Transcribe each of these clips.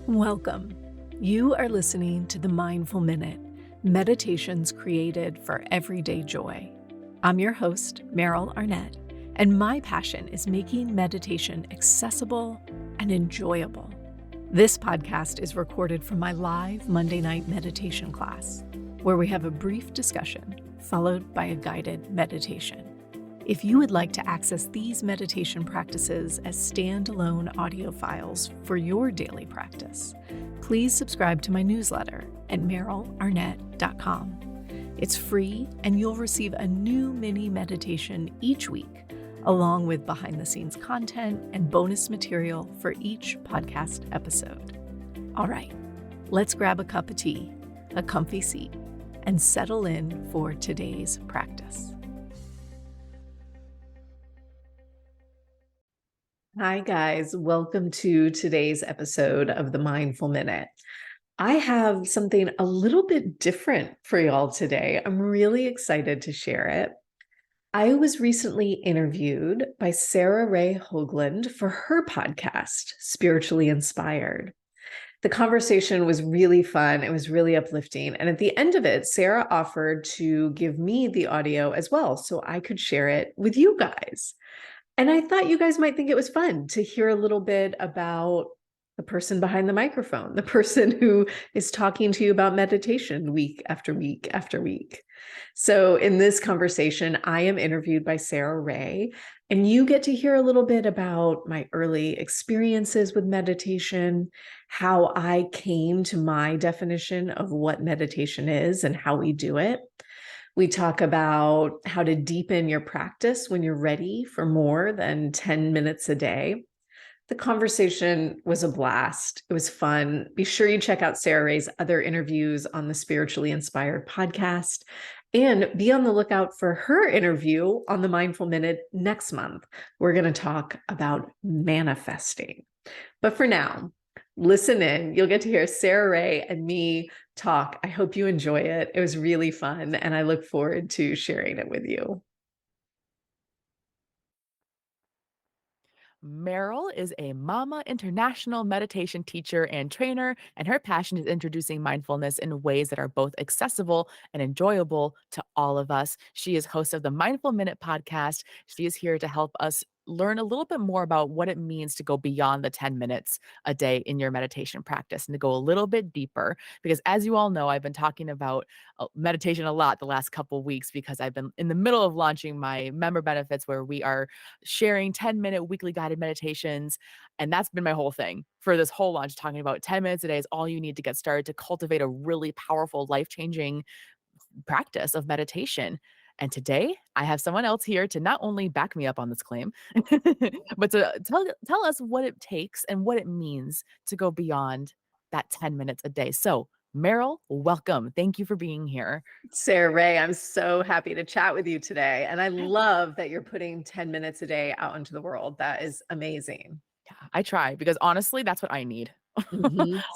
Welcome. You are listening to the Mindful Minute, meditations created for everyday joy. I'm your host, Meryl Arnett, and my passion is making meditation accessible and enjoyable. This podcast is recorded from my live Monday night meditation class, where we have a brief discussion followed by a guided meditation. If you would like to access these meditation practices as standalone audio files for your daily practice, please subscribe to my newsletter at merylarnett.com. It's free, and you'll receive a new mini meditation each week, along with behind-the-scenes content and bonus material for each podcast episode. All right, let's grab a cup of tea, a comfy seat, and settle in for today's practice. Hi, guys. Welcome to today's episode of the Mindful Minute. I have something a little bit different for y'all today. I'm really excited to share it. I was recently interviewed by Sara Rae Hoaglund for her podcast, Spiritually Inspired. The conversation was really fun. It was really uplifting. And at the end of it, Sara offered to give me the audio as well, so I could share it with you guys. And I thought you guys might think it was fun to hear a little bit about the person behind the microphone, the person who is talking to you about meditation week after week after week. So in this conversation, I am interviewed by Sara Rae, and you get to hear a little bit about my early experiences with meditation, how I came to my definition of what meditation is and how we do it. We talk about how to deepen your practice when you're ready for more than 10 minutes a day. The conversation was a blast. It was fun. Be sure you check out Sara Rae's other interviews on the Spiritually Inspired podcast, and be on the lookout for her interview on the Mindful Minute next month. We're going to talk about manifesting. But for now, listen in. You'll get to hear Sara Rae and me talk. I hope you enjoy it. It was really fun, and I look forward to sharing it with you. Meryl is a Mama International meditation teacher and trainer, and her passion is introducing mindfulness in ways that are both accessible and enjoyable to all of us. She is host of the Mindful Minute podcast. She is here to help us learn a little bit more about what it means to go beyond the 10 minutes a day in your meditation practice and to go a little bit deeper. Because as you all know, I've been talking about meditation a lot the last couple of weeks because I've been in the middle of launching my member benefits where we are sharing 10-minute weekly guided meditations. And that's been my whole thing for this whole launch, talking about 10 minutes a day is all you need to get started to cultivate a really powerful, life-changing practice of meditation. And today I have someone else here to not only back me up on this claim, but to tell us what it takes and what it means to go beyond that 10 minutes a day. So, Meryl, welcome. Thank you for being here. Sara Rae, I'm so happy to chat with you today. And I love that you're putting 10 minutes a day out into the world. That is amazing. Yeah, I try because honestly, that's what I need.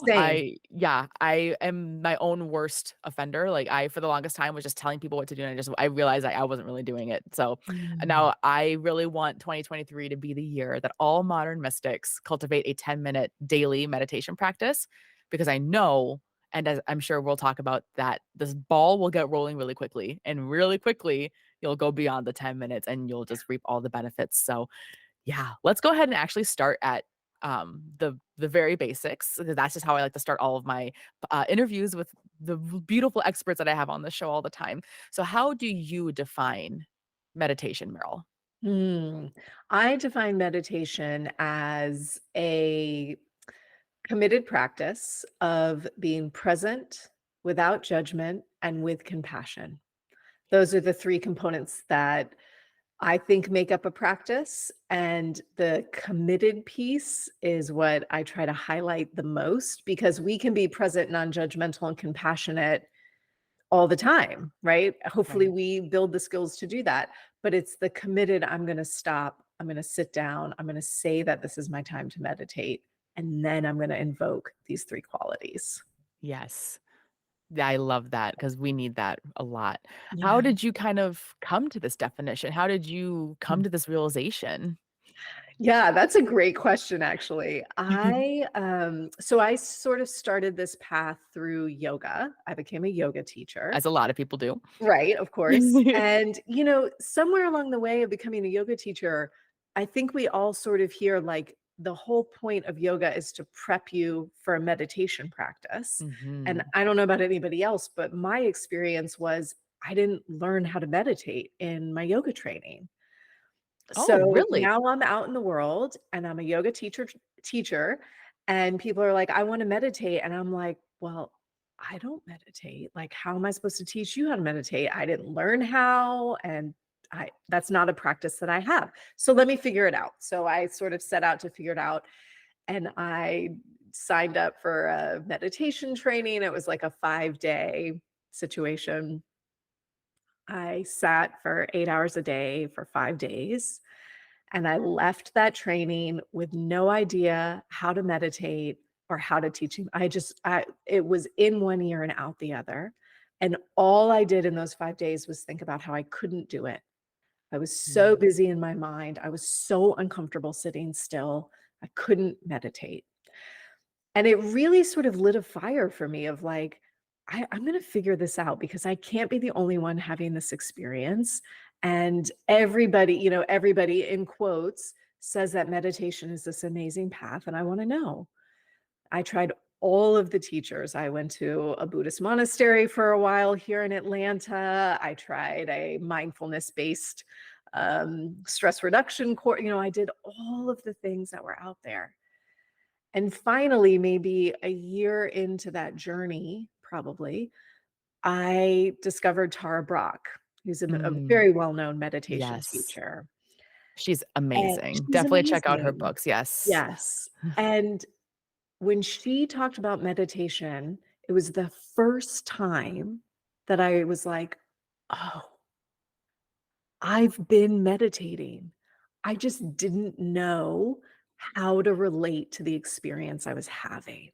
Same. I am my own worst offender. Like I, for the longest time, was just telling people what to do, and I realized I wasn't really doing it. So Mm. now I really want 2023 to be the year that all modern mystics cultivate a 10-minute daily meditation practice, because I know, and as I'm sure we'll talk about that, this ball will get rolling really quickly, and really quickly you'll go beyond the 10 minutes and you'll just reap all the benefits. So yeah, let's go ahead and actually start at the very basics, because that's just how I like to start all of my interviews with the beautiful experts that I have on the show all the time. So how do you define meditation, Meryl? Hmm. I define meditation as a committed practice of being present without judgment and with compassion. Those are the three components that I think make up a practice. And the committed piece is what I try to highlight the most, because we can be present, non-judgmental, and compassionate all the time, right? Hopefully Right. we build the skills to do that. But it's the committed, I'm going to stop, I'm going to sit down, I'm going to say that this is my time to meditate. And then I'm going to invoke these three qualities. Yes. Yeah, I love that because we need that a lot. How Yeah. did you kind of come to this definition? How did you come to this realization? Yeah, that's a great question, actually. I sort of started this path through yoga. I became a yoga teacher. As a lot of people do. Right, of course. And, somewhere along the way of becoming a yoga teacher, I think we all sort of hear like the whole point of yoga is to prep you for a meditation practice. And Mhm. I don't know about anybody else, but my experience was I didn't learn how to meditate in my yoga training. Oh, So really? now I'm out in the world and I'm a yoga teacher and people are like, "I wanna meditate." And I'm like, "Well, I don't meditate. Like, how am I supposed to teach you how to meditate? I didn't learn how, and I that's not a practice that I have. So let me figure it out." So I sort of set out to figure it out, and I signed up for a meditation training. It was like a 5-day situation. I sat for 8 hours a day for 5 days. And I left that training with no idea how to meditate or how to teach him. I it was in one ear and out the other. And all I did in those 5 days was think about how I couldn't do it. I was so Mm. busy in my mind. I was so uncomfortable sitting still. I couldn't meditate. And it really sort of lit a fire for me of like, I'm going to figure this out because I can't be the only one having this experience. And everybody in quotes says that meditation is this amazing path. And I want to know. I tried all of the teachers. I went to a Buddhist monastery for a while here in Atlanta. I tried a mindfulness based stress reduction course. I did all of the things that were out there. And finally, maybe a year into that journey, probably, I discovered Tara Brach, who's a Mm. very well-known meditation Yes. teacher, She's and amazing. she's Definitely check out her amazing. books, yes. Yes, and when she talked about meditation, it was the first time that I was like, "Oh, I've been meditating. I just didn't know how to relate to the experience I was having."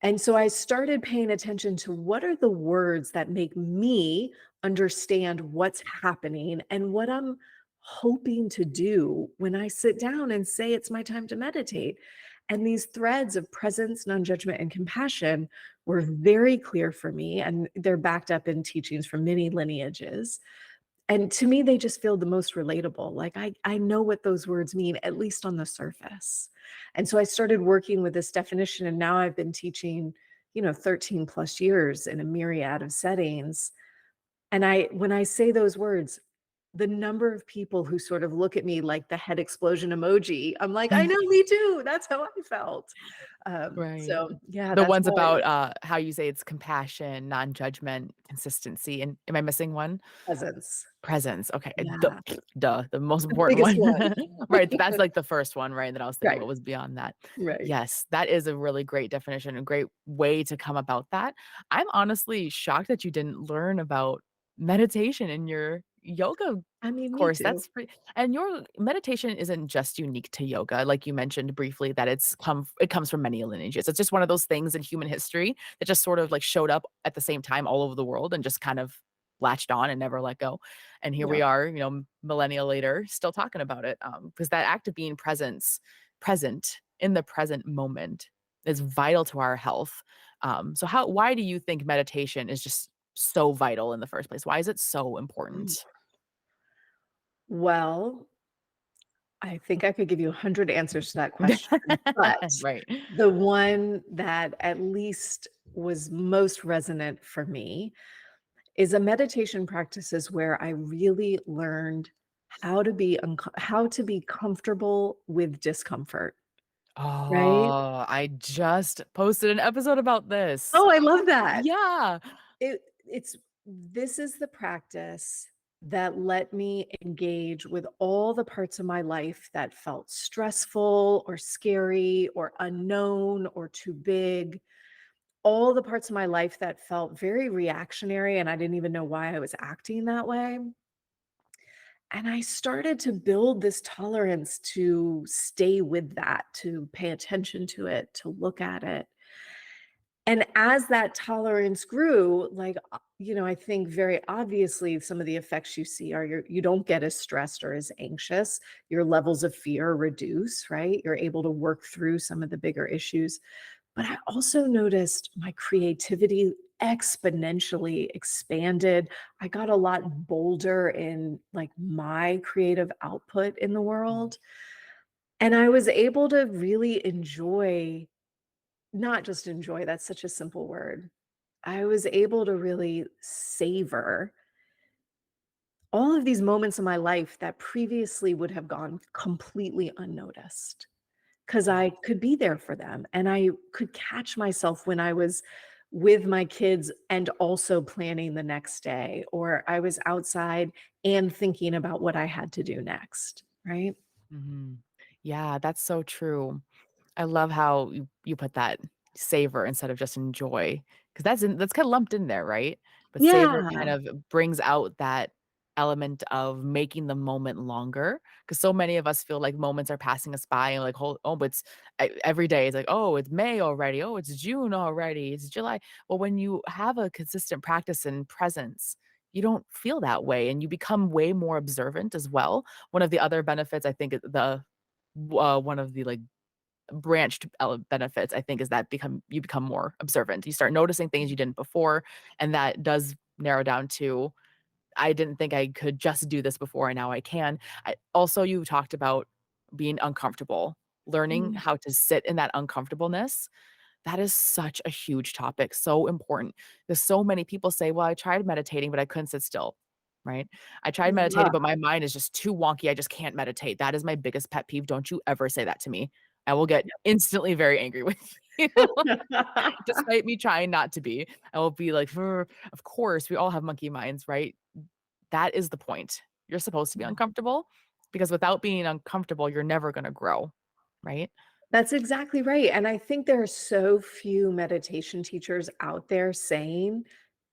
And so I started paying attention to what are the words that make me understand what's happening and what I'm hoping to do when I sit down and say it's my time to meditate. And these threads of presence, non judgment, and compassion were very clear for me. And they're backed up in teachings from many lineages. And to me, they just feel the most relatable. Like I know what those words mean, at least on the surface. And so I started working with this definition, and now I've been teaching, 13 plus years in a myriad of settings. And when I say those words, the number of people who sort of look at me like the head explosion emoji, I'm like, I know, me too. That's how I felt. Right. So yeah, The that's ones why about, how you say it's compassion, non-judgment, consistency, and am I missing one? presence. Presence, okay, Yeah, duh, the most the important biggest one. one. Right, that's, like, the first one, right, that I was thinking Right, what was beyond that. right. Yes, that is a really great definition, a great way to come about that. I'm honestly shocked that you didn't learn about meditation in your yoga I mean, me course, too. that's pretty and your meditation isn't just unique to yoga, like you mentioned briefly that it comes from many lineages. It's just one of those things in human history that just sort of, like, showed up at the same time all over the world and just kind of latched on and never let go. And here we Yep. are, millennia later, still talking about it, because that act of being present in the present moment is vital to our health. Why do you think meditation is just so vital in the first place? Why is it so Ooh. important? Well, I think I could give you 100 answers to that question, but Right. the one that at least was most resonant for me is a meditation practices where I really learned how to be comfortable with discomfort, right? Oh, I just posted an episode about this. Oh, I love that. Yeah. It's this is the practice that let me engage with all the parts of my life that felt stressful or scary or unknown or too big. All the parts of my life that felt very reactionary and I didn't even know why I was acting that way. And I started to build this tolerance to stay with that, to pay attention to it, to look at it. And as that tolerance grew, like, I think very obviously some of the effects you see are you don't get as stressed or as anxious. Your levels of fear reduce, right? You're able to work through some of the bigger issues. But I also noticed my creativity exponentially expanded. I got a lot bolder in like my creative output in the Mm. world. And I was able to really enjoy, not just enjoy, that's such a simple word. I was able to really savor all of these moments in my life that previously would have gone completely unnoticed. 'Cause I Yes. could be there for them, and I could catch myself when I was with my kids and also planning the next day, or I was outside and thinking about what I had to do next, right? Mhm. Yeah, that's so true. I love how you put that savor instead of just enjoy, because that's kinda lumped in there, right? But savor kind Yeah. of brings out that element of making the moment longer, because so many of us feel like moments are passing us by and like, "Hold oh, but it's" every day it's like, "Oh, it's May already. Oh, it's June already. It's July." Well, when you have a consistent practice and presence, you don't feel that way, and you become way more observant as well. One of the other benefits I think one of the, like, branched benefits, I think, is that you become more observant. You start noticing things you didn't before, and that does narrow down to, "I didn't think I could just do this before, and now I can." You talked about being uncomfortable, learning Mm. how to sit in that uncomfortableness. That is such a huge topic, so important. There's so many people say, "Well, I tried meditating, but I couldn't sit still." Right? "I tried meditating, Yeah. but my mind is just too wonky, I just can't meditate." That is my biggest pet peeve, don't you ever say that to me. I will get instantly very angry with you, despite me trying not to be. I will be like, Of course, we all have monkey minds, right?" That is the point. You're supposed to be uncomfortable, because without being uncomfortable, you're never gonna grow, right? That's exactly right, and I think there are so few meditation teachers out there saying,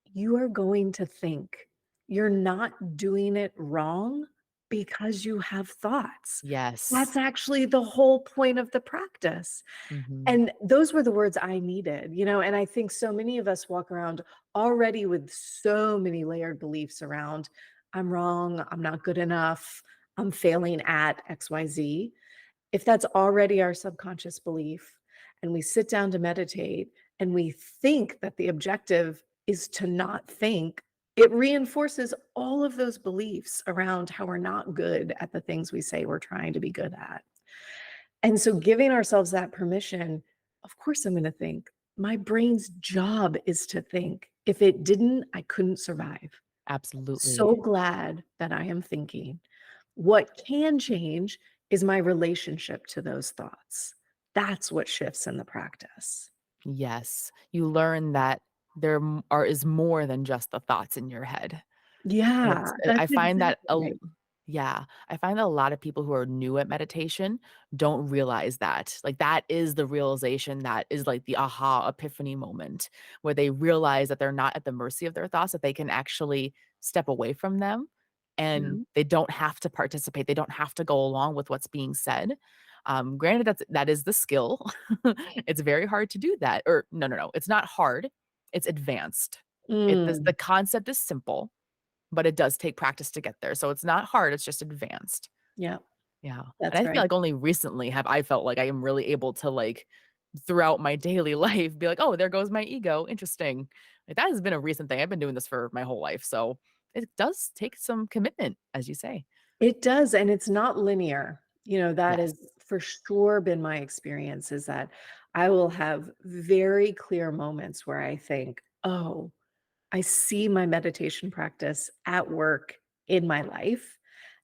"You are going to think. You're not doing it wrong because you have thoughts." That's Yes. actually the whole point of the practice, Mhm. and those were the words I needed, and I think so many of us walk around already with so many layered beliefs around, "I'm wrong, I'm not good enough, I'm failing at XYZ." If that's already our subconscious belief and we sit down to meditate and we think that the objective is to not think, it reinforces all of those beliefs around how we're not good at the things we say we're trying to be good at. And so giving ourselves that permission, of course I'm going to think. My brain's job is to think. If it didn't, I couldn't survive. So Absolutely. glad that I am thinking. What can change is my relationship to those thoughts. That's what shifts in the practice. Yes. You learn that is more than just the thoughts in your head. And Yeah, I that's find that exactly right. yeah, I find that a lot of people who are new at meditation don't realize that. Like, that is the realization that is like the aha epiphany moment, where they realize that they're not at the mercy of their thoughts, that they can actually step away from them, and Yeah. they don't have to participate. They don't have to go along with what's being said. Granted, that is the skill. It's very hard to do that. Or no, no, no. It's not hard. It's advanced. The Mm, concept is simple, but it does take practice to get there, so it's not hard, it's just advanced. yeah, Yeah, and that's I feel right. like only recently have I felt like I am really able to, like, throughout my daily life, be like, "Oh, there goes my ego, interesting." Like, that has been a recent thing, I've been doing this for my whole life, so it does take some commitment, as you say. It does, and it's not linear. That Yes. has for sure been my experience is that I will have very clear moments where I think, "Oh, I see my meditation practice at work in my life."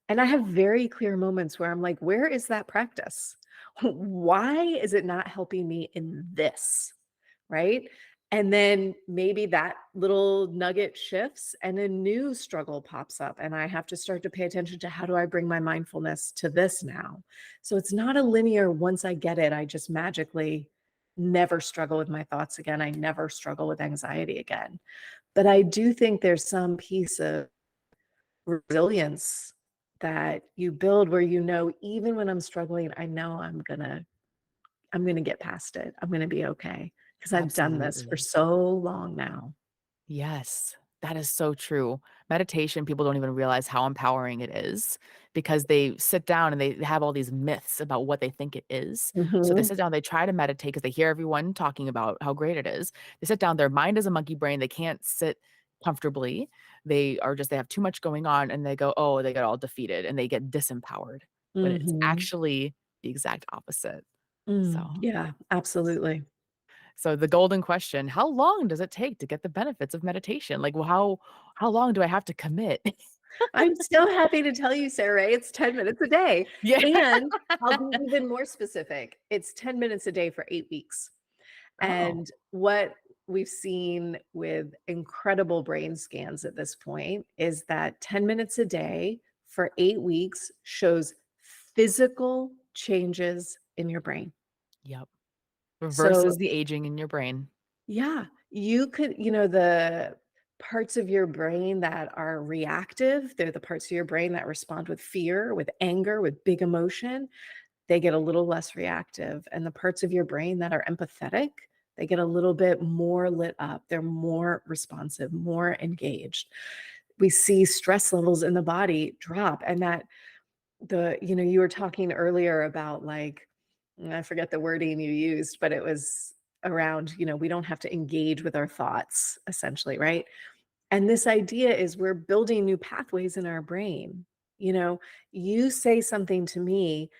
And I have very clear moments where I'm like, where is that practice? Why is it not helping me in this? Right. And then maybe that little nugget shifts and a new struggle pops up. And I have to start to pay attention to how do I bring my mindfulness to this now? So it's not a linear, once I get it, I just magically never struggle with my thoughts again. I never struggle with anxiety again. But I do think there's some piece of resilience that you build where even when I'm struggling, I know I'm gonna get past it. I'm gonna be okay. because I've done this for Absolutely. so long now. Yes, that is so true. Meditation, people don't even realize how empowering it is because they sit down and they have all these myths about what they think it is. So they Mhm, sit down, they try to meditate because they hear everyone talking about how great it is. They sit down, their mind is a monkey brain. They can't sit comfortably. They have too much going on and they go, oh, they get all defeated and they get disempowered when it's mhm. actually the exact opposite. So, Yeah, absolutely. so the golden question, how long does it take to get the benefits of meditation? Like, well, how long do I have to commit? I'm so happy to tell you, Sarah, it's 10 minutes a day, Yeah. and I'll be even more specific. It's 10 minutes a day for 8 weeks. Oh, And what we've seen with incredible brain scans at this point is that 10 minutes a day for 8 weeks shows physical changes in your brain. yep. So, Reverses the aging in your brain. yeah, you could, the parts of your brain that are reactive, they're the parts of your brain that respond with fear, with anger, with big emotion. They get a little less reactive. And the parts of your brain that are empathetic, they get a little bit more lit up. They're more responsive, more engaged. We see stress levels in the body drop. And that you were talking earlier about like, I forget the wording you used, but it was around, we don't have to engage with our thoughts, essentially, right? And this idea is we're building new pathways in our brain. You know, you say something to me,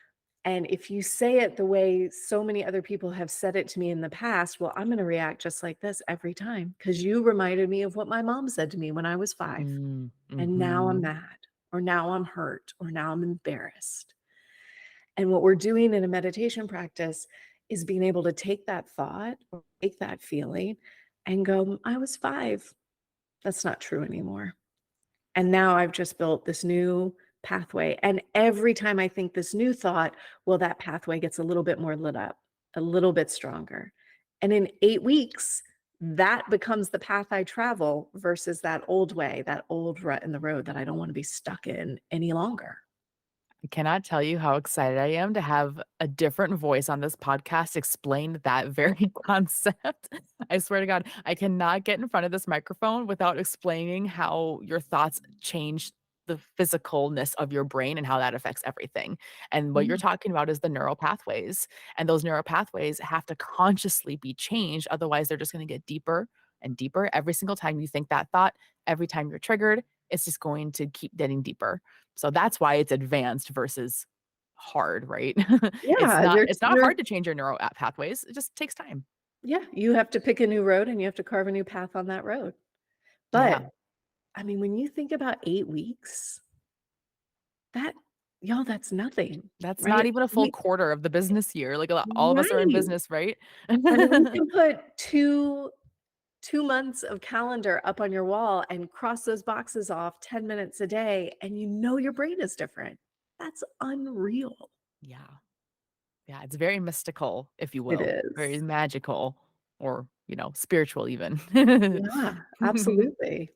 and if you say it the way so many other people have said it to me in the past, well, I'm going to react just like this every time because you reminded me of what my mom said to me when I was 5. Mm, And now I'm mhm. mad, or now I'm hurt, or now I'm embarrassed. And what we're doing in a meditation practice is being able to take that thought or take that feeling and go, I was 5. That's not true anymore. And now I've just built this new pathway. And every time I think this new thought, well, that pathway gets a little bit more lit up, a little bit stronger. And in 8 weeks, that becomes the path I travel versus that old way, that old rut in the road that I don't want to be stuck in any longer. I cannot tell you how excited I am to have a different voice on this podcast explain that very concept. I swear to God, I cannot get in front of this microphone without explaining how your thoughts change the physicalness of your brain and how that affects everything. And what you're Mm. talking about is the neural pathways. And those neural pathways have to consciously be changed. Otherwise, they're just going to get deeper and deeper. Every single time you think that thought, every time you're triggered, it's just going to keep getting deeper. So that's why it's advanced versus hard, right? It's Yeah, not you're it's not you're hard to change your neural pathways, it just takes time. yeah, you have to pick a new road and you have to carve a new path on that road. Yeah, But I mean, when you think about 8 weeks, that y'all, that's nothing, that's not right? even a full We quarter of the business year, like, all of us are in Right. business, right? I mean, you can put 2 months of calendar up on your wall and cross those boxes off 10 minutes a day, and you know your brain is different. That's unreal. Yeah, yeah, it's very mystical, if you It will, very is. magical or, spiritual even. Yeah, absolutely.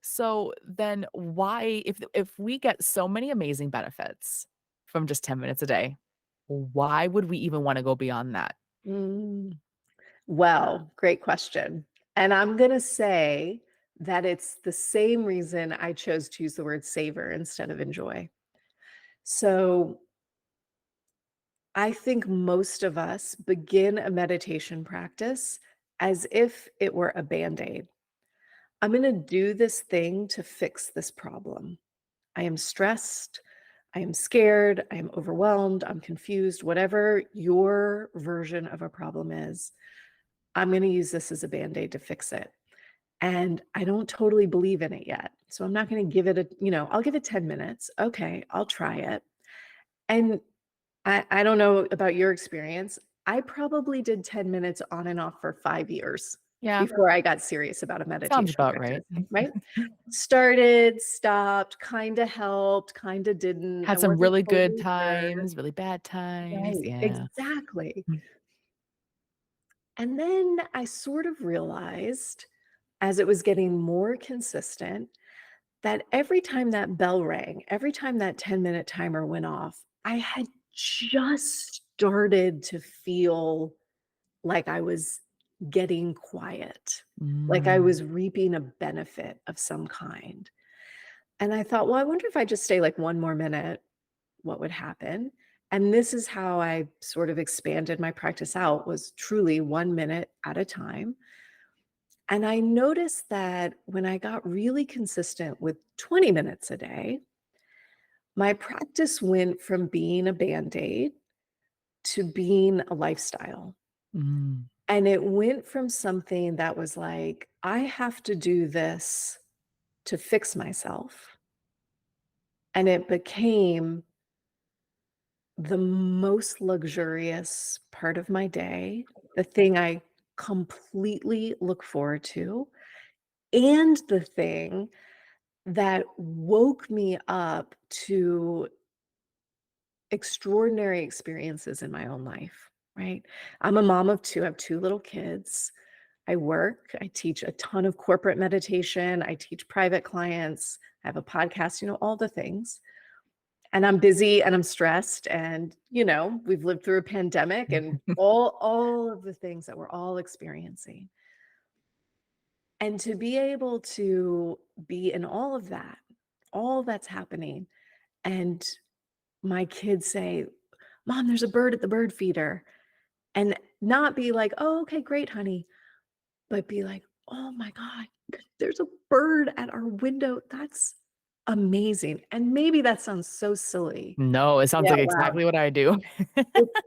So, then why if we get so many amazing benefits from just 10 minutes a day, why would we even wanna go beyond that? Mm. Well, great question. And I'm gonna say that it's the same reason I chose to use the word savor instead of enjoy. So, I think most of us begin a meditation practice as if it were a Band-Aid. I'm going to do this thing to fix this problem. I am stressed. I am scared. I am overwhelmed. I'm confused. Whatever your version of a problem is, I'm going to use this as a Band-Aid to fix it. And I don't totally believe in it yet. So I'm not going to give it I'll give it 10 minutes. Okay, I'll try it. And I don't know about your experience. I probably did 10 minutes on and off for 5 years Yeah, before I got serious about a sounds meditation about practice, right. right? Started, stopped, kinda helped, kinda didn't. I Had some wasn't really good totally sure. times, really bad times, Right, yeah. exactly. Mm. And then I sort of realized, as it was getting more consistent, that every time that bell rang, every time that 10-minute timer went off, I had just started to feel like I was getting quiet, like I Mm, was reaping a benefit of some kind. And I thought, well, I wonder if I just stay like one more minute, what would happen? And this is how I sort of expanded my practice out was truly 1 minute at a time. And I noticed that when I got really consistent with 20 minutes a day, my practice went from being a band-aid to being a lifestyle. mm, And it went from something that was like, I have to do this to fix myself. And it became the most luxurious part of my day, the thing I completely look forward to, and the thing that woke me up to extraordinary experiences in my own life, right? I'm a mom of 2, I have 2 little kids. I work, I teach a ton of corporate meditation, I teach private clients, I have a podcast, all the things. And I'm busy and I'm stressed and, we've lived through a pandemic and all of the things that we're all experiencing. And to be able to be in all that's happening, and my kids say, "Mom, there's a bird at the bird feeder." And not be like, "Oh, okay, great, honey," but be like, "Oh my god, there's a bird at our window. That's amazing." And maybe that sounds so silly. no, it sounds Yeah, like wow. exactly what I do. It's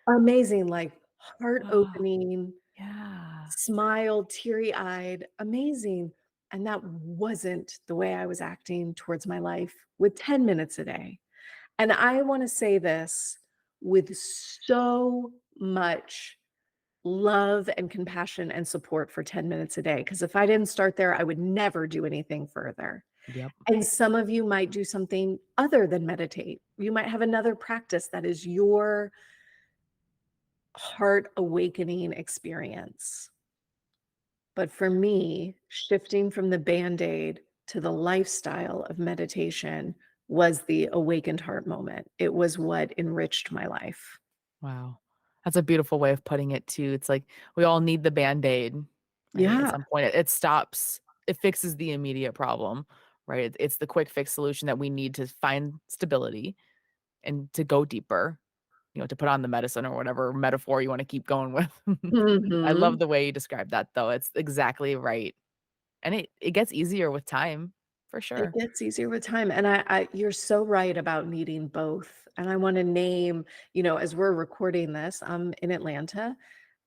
amazing, like, Oh, heart-opening, yeah. smile, teary-eyed, amazing, and that wasn't the way I was acting towards my life with 10 minutes a day. And I wanna say this with so much love and compassion and support for 10 minutes a day, because if I didn't start there, I would never do anything further. Yep. And some of you might do something other than meditate. You might have another practice that is your heart awakening experience. But for me, shifting from the Band-Aid to the lifestyle of meditation was the awakened heart moment. It was what enriched my life. Wow. That's a beautiful way of putting it too. It's like we all need the Band-Aid, right? At Yeah. some point, it stops it fixes the immediate problem, right? It's the quick fix solution that we need to find stability and to go deeper, to put on the medicine or whatever metaphor you wanna keep going with. I love Mhm. the way you described that, though. It's exactly right. And it gets easier with time, for It sure. gets easier with time, and I you're so right about needing both, and I wanna name as we're recording this, I'm in Atlanta,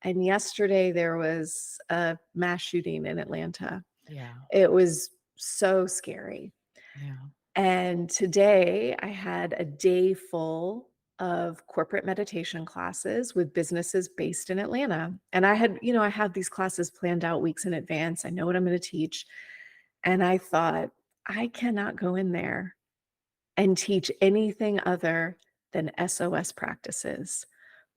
and yesterday there was a mass shooting in Atlanta. Yeah, It was so scary, yeah. and today I had a day full of corporate meditation classes with businesses based in Atlanta, and I had these classes planned out weeks in advance, I know what I'm gonna teach, and I thought, "I cannot go in there and teach anything other than SOS practices.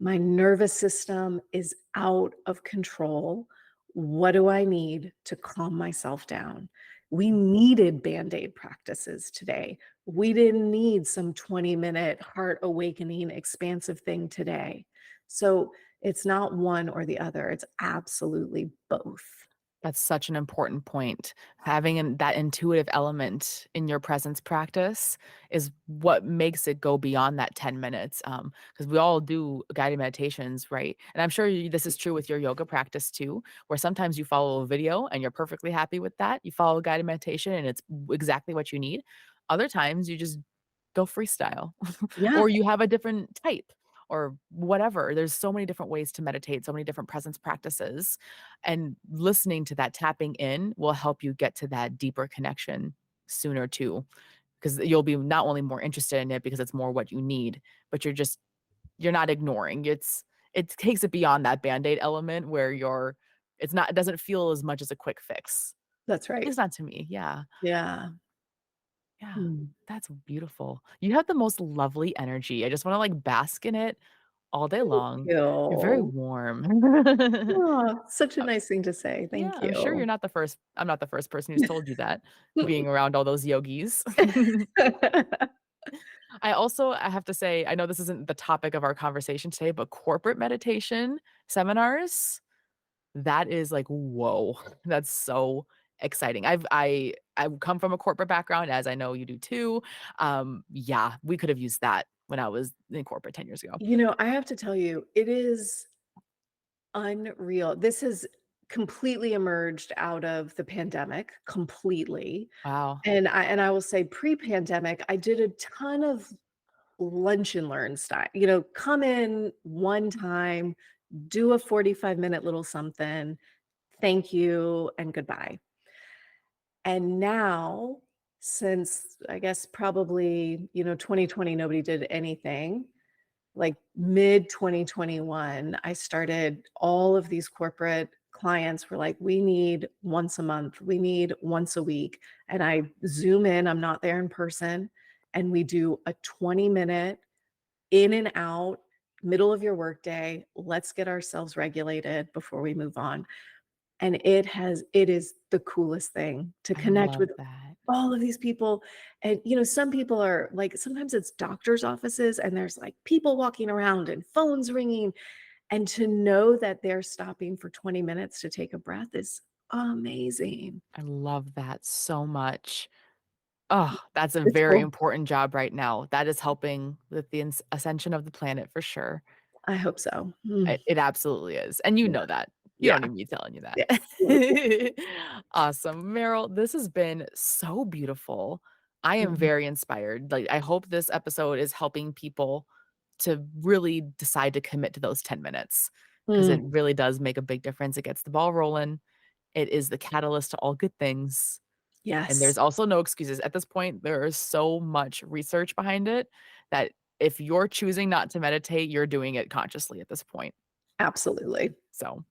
My nervous system is out of control. What do I need to calm myself down?" We needed Band-Aid practices today. We didn't need some 20-minute heart awakening, expansive thing today. So it's not one or the other, it's absolutely both. That's such an important point. Having that intuitive element in your presence practice is what makes it go beyond that 10 minutes. Because we all do guided meditations, right? And I'm sure this is true with your yoga practice too, where sometimes you follow a video and you're perfectly happy with that. You follow a guided meditation and it's exactly what you need. Other times you just go freestyle Yeah, or you have a different type or whatever. There's so many different ways to meditate, so many different presence practices. And listening to that tapping in will help you get to that deeper connection sooner too. Because you'll be not only more interested in it because it's more what you need, but you're not ignoring. It takes it beyond that band-aid element where it doesn't feel as much as a quick fix. that's At right. least not to me. Yeah. Yeah. Yeah. Mm. That's beautiful. You have the most lovely energy. I just want to like bask in it all day Thank long. You're very you. warm. Oh, such a Uh, nice thing to say. yeah, Thank I'm sure you. I'm not the first person who's told you that, being around all those yogis. I have to say, I know this isn't the topic of our conversation today, but corporate meditation seminars, That is like, whoa, that's so exciting. I come from a corporate background, as I know you do too. Yeah, we could have used that when I was in corporate 10 years ago. I have to tell you, it is unreal. This has completely emerged out of the pandemic, completely. Wow. And I will say pre-pandemic, I did a ton of lunch and learn style. Come in one time, do a 45-minute little something, thank you, and goodbye. And now, since I guess probably, 2020, nobody did anything. Like mid 2021, I started all of these corporate clients were like, we need once a month, we need once a week. And I zoom in, I'm not there in person, and we do a 20-minute in and out, middle of your workday. Let's get ourselves regulated before we move on. And it is the coolest thing to I connect love with that. all of these people. And, some people are like, sometimes it's doctor's offices and there's like people walking around and phones ringing. And to know that they're stopping for 20 minutes to take a breath is amazing. I love that so much. Oh, that's a It's very cool. important job right now. That is helping with the ascension of the planet for sure. I hope so. Mm, It absolutely is, and you yeah. know that. You don't Yeah. need me telling you Yeah. that. Really cool. Awesome. Meryl, this has been so beautiful. I am Mhm. very inspired. Like, I hope this episode is helping people to really decide to commit to those 10 minutes because it Mm, really does make a big difference. It gets the ball rolling. It is the catalyst to all good things, and yes, there's also no excuses. At this point, there is so much research behind it that if you're choosing not to meditate, you're doing it consciously at this point. absolutely. So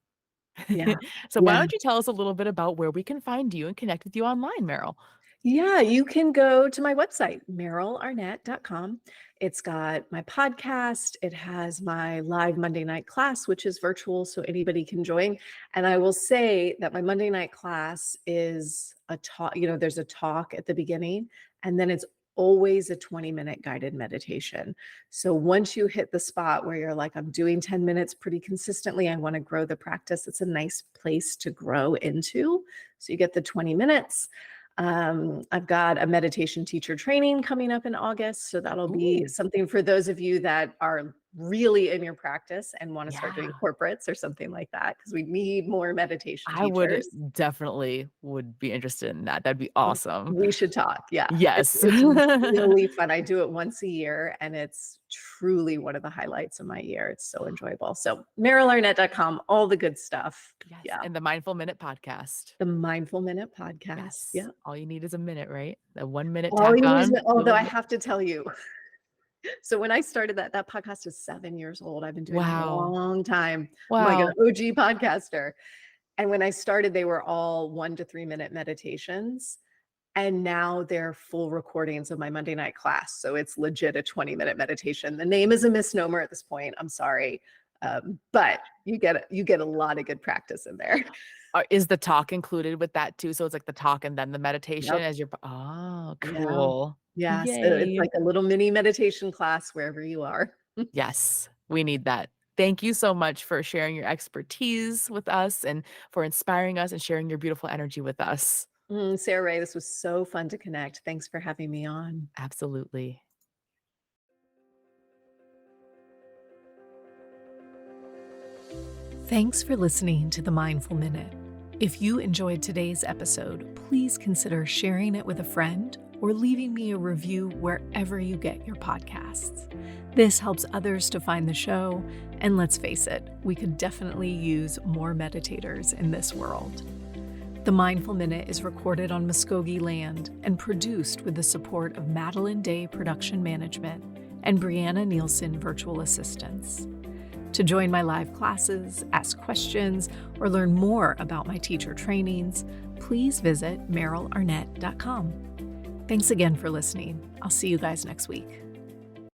Yeah. so why Yeah. don't you tell us a little bit about where we can find you and connect with you online, Meryl? Yeah, you can go to my website, merylarnett.com. It's got my podcast. It has my live Monday night class, which is virtual, so anybody can join. And I will say that my Monday night class is a talk, there's a talk at the beginning, and then it's always a 20-minute guided meditation. So once you hit the spot where you're like, I'm doing 10 minutes pretty consistently, I want to grow the practice, it's a nice place to grow into. So you get the 20 minutes. I've got a meditation teacher training coming up in August. So that'll be Ooh, something for those of you that are really in your practice and want to start doing yeah. corporates or something like that, because we need more meditation I would teachers. definitely would be interested in that. That'd be awesome. We should talk. Yeah. Yes. It's really fun. I do it once a year and it's truly one of the highlights of my year. It's so enjoyable. So merylarnett.com, all the good stuff. Yes, Yeah. and the Mindful Minute podcast. The Mindful Minute podcast. Yes. Yeah. All you need is a minute, right? A 1 minute All tack you need is, on, although I boom. have to tell you, so when I started that podcast is 7 years old. I've been doing it a Wow. long time. I'm like an Wow. OG podcaster. And when I started, they were all 1 to 3 minute meditations. And now they're full recordings of my Monday night class. So it's legit a 20-minute meditation. The name is a misnomer at this point. I'm sorry. But you get a lot of good practice in there. Is the talk included with that too? So it's like the talk and then the meditation Yep. as your oh, Yeah. cool. Yeah. So it's Yay. like a little mini meditation class wherever you are. Yes, we need that. Thank you so much for sharing your expertise with us and for inspiring us and sharing your beautiful energy with us. Sarah Rae, this was so fun to connect. Thanks for having me on. Absolutely. Thanks for listening to the Mindful Minute. If you enjoyed today's episode, please consider sharing it with a friend or leaving me a review wherever you get your podcasts. This helps others to find the show, and let's face it, we could definitely use more meditators in this world. The Mindful Minute is recorded on Muskogee land and produced with the support of Madeline Day Production Management and Brianna Nielsen Virtual Assistants. To join my live classes, ask questions, or learn more about my teacher trainings, please visit merylarnett.com. Thanks again for listening. I'll see you guys next week.